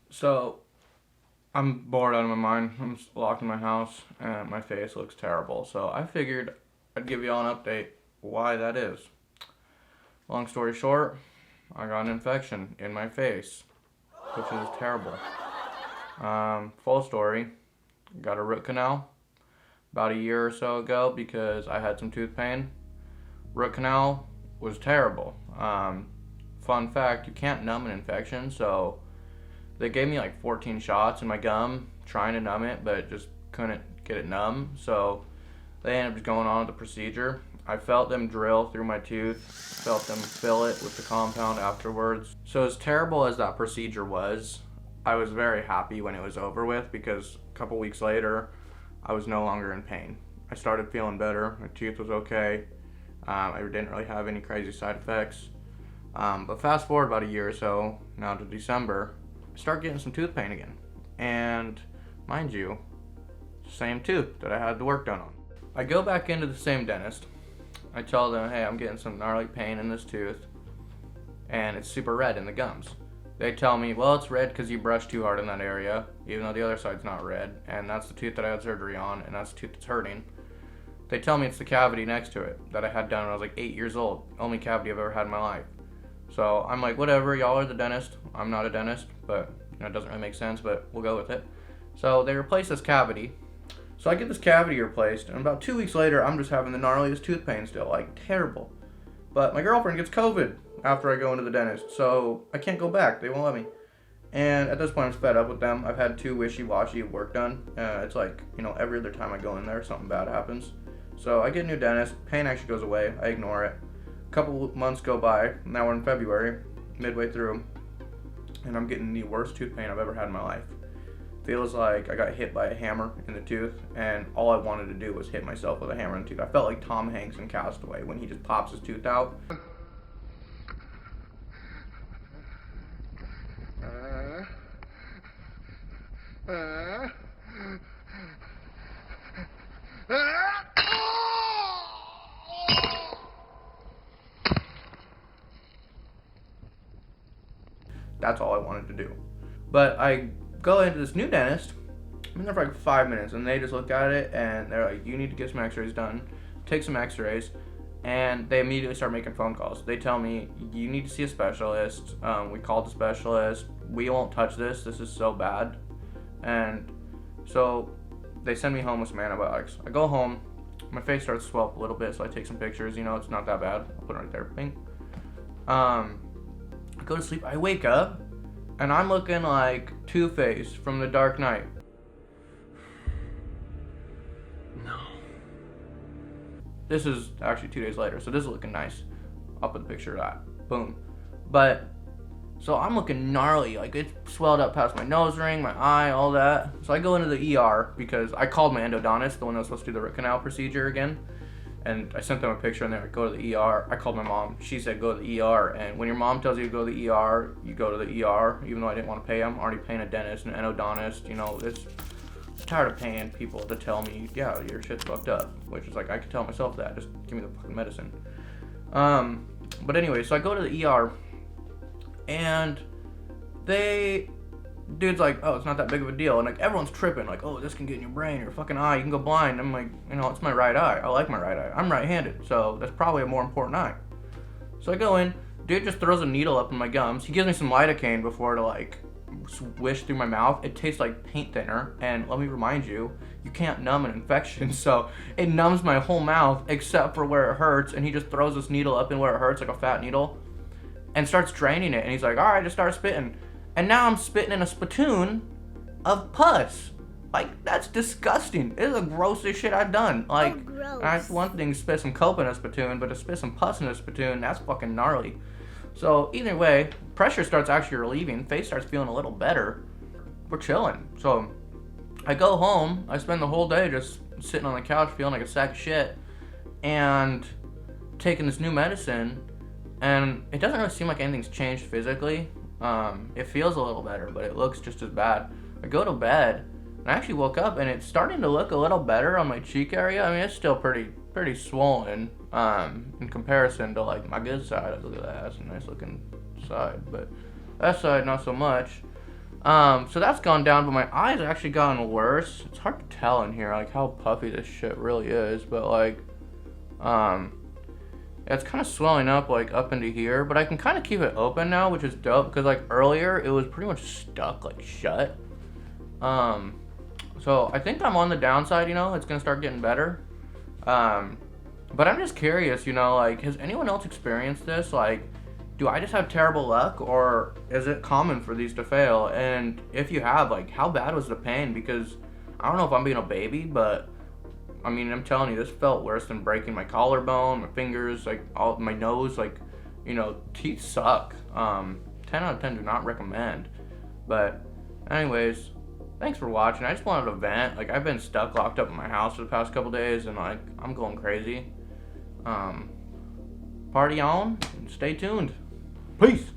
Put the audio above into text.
So, I'm bored out of my mind. I'm just locked in my house and my face looks terrible. So, I figured I'd give you all an update why that is. Long story short, I got an infection in my face, which is terrible. Full story, got a root canal about a year or so ago because I had some tooth pain. Root canal was terrible. Fun fact, you can't numb an infection, so they gave me like 14 shots in my gum trying to numb it, but just couldn't get it numb. So they ended up just going on with the procedure. I felt them drill through my tooth, felt them fill it with the compound afterwards. So as terrible as that procedure was, I was very happy when it was over with because a couple weeks later, I was no longer in pain. I started feeling better, my tooth was okay. I didn't really have any crazy side effects. But fast forward about a year or so, now to December, I start getting some tooth pain again. And mind you, same tooth that I had the work done on. I go back into the same dentist. I tell them, hey, I'm getting some gnarly pain in this tooth, and it's super red in the gums. They tell me, well, it's red because you brushed too hard in that area, even though the other side's not red, and that's the tooth that I had surgery on, and that's the tooth that's hurting. They tell me it's the cavity next to it that I had done when I was like 8 years old. Only cavity I've ever had in my life. So I'm like, whatever, y'all are the dentist. I'm not a dentist, but it doesn't really make sense, but we'll go with it. So they replace this cavity. So I get this cavity replaced, and about 2 weeks later, I'm just having the gnarliest tooth pain still, like terrible. But my girlfriend gets COVID after I go into the dentist, so I can't go back. They won't let me. And at this point, I'm fed up with them. I've had 2 wishy-washy work done. It's like, every other time I go in there, something bad happens. So I get a new dentist. Pain actually goes away. I ignore it. A couple months go by. Now we're in February, midway through, and I'm getting the worst tooth pain I've ever had in my life. Feels like I got hit by a hammer in the tooth, and all I wanted to do was hit myself with a hammer in the tooth. I felt like Tom Hanks in Castaway when he just pops his tooth out. That's all I wanted to do. But I go into this new dentist. I'm in there for like 5 minutes, and they just look at it, and they're like, you need to get some x-rays done. Take some x-rays, and they immediately start making phone calls. They tell me, you need to see a specialist. We called the specialist. We won't touch this. This is so bad. And so they send me home with some antibiotics. I go home. My face starts to swell up a little bit, so I take some pictures. It's not that bad. I'll put it right there. Bing. I go to sleep. I wake up, and I'm looking like Two-Face from The Dark Knight. No. This is actually 2 days later, so this is looking nice. I'll put a picture of that. Boom. But, so I'm looking gnarly. Like, it's swelled up past my nose ring, my eye, all that. So I go into the ER because I called my endodontist, the one that was supposed to do the root canal procedure again. And I sent them a picture, and they were like, go to the ER. I called my mom. She said, go to the ER. And when your mom tells you to go to the ER, you go to the ER, even though I didn't want to pay them. I'm already paying a dentist, an endodontist. I'm tired of paying people to tell me, yeah, your shit's fucked up. Which is like, I could tell myself that. Just give me the fucking medicine. But anyway, so I go to the ER, and dude's like, oh, it's not that big of a deal. And like, everyone's tripping, like, oh, this can get in your brain, your fucking eye, you can go blind. I'm like, it's my right eye. I like my right eye. I'm right-handed, so that's probably a more important eye. So I go in, dude just throws a needle up in my gums. He gives me some lidocaine before to like swish through my mouth. It tastes like paint thinner, and let me remind you, you can't numb an infection, so it numbs my whole mouth except for where it hurts, and he just throws this needle up in where it hurts, like a fat needle, and starts draining it, and he's like, all right, just start spitting. And now I'm spitting in a spittoon of pus. Like, that's disgusting. It is the grossest shit I've done. Like, that's one thing to spit some coke in a spittoon, but to spit some pus in a spittoon, that's fucking gnarly. So, either way, pressure starts actually relieving. Face starts feeling a little better. We're chilling. So, I go home. I spend the whole day just sitting on the couch feeling like a sack of shit. And taking this new medicine. And it doesn't really seem like anything's changed physically. It feels a little better, but it looks just as bad. I go to bed, and I actually woke up, and it's starting to look a little better on my cheek area. I mean, it's still pretty swollen, in comparison to, like, my good side. Look at that, that's a nice looking side, but that side, not so much. So that's gone down, but my eyes actually gotten worse. It's hard to tell in here, like, how puffy this shit really is, but, like, it's kind of swelling up, like, up into here, but I can kind of keep it open now, which is dope, because, like, earlier, it was pretty much stuck, like, shut. So I think I'm on the downside, you know, it's gonna start getting better. But I'm just curious, you know, like, has anyone else experienced this? Like, do I just have terrible luck, or is it common for these to fail? And if you have, like, how bad was the pain? Because I don't know if I'm being a baby, but I mean, I'm telling you, this felt worse than breaking my collarbone, my fingers, like, all my nose, like, you know, teeth suck. 10 out of 10 do not recommend. But anyways, thanks for watching. I just wanted to vent. Like, I've been stuck locked up in my house for the past couple days, and, like, I'm going crazy. Party on, and stay tuned. Peace.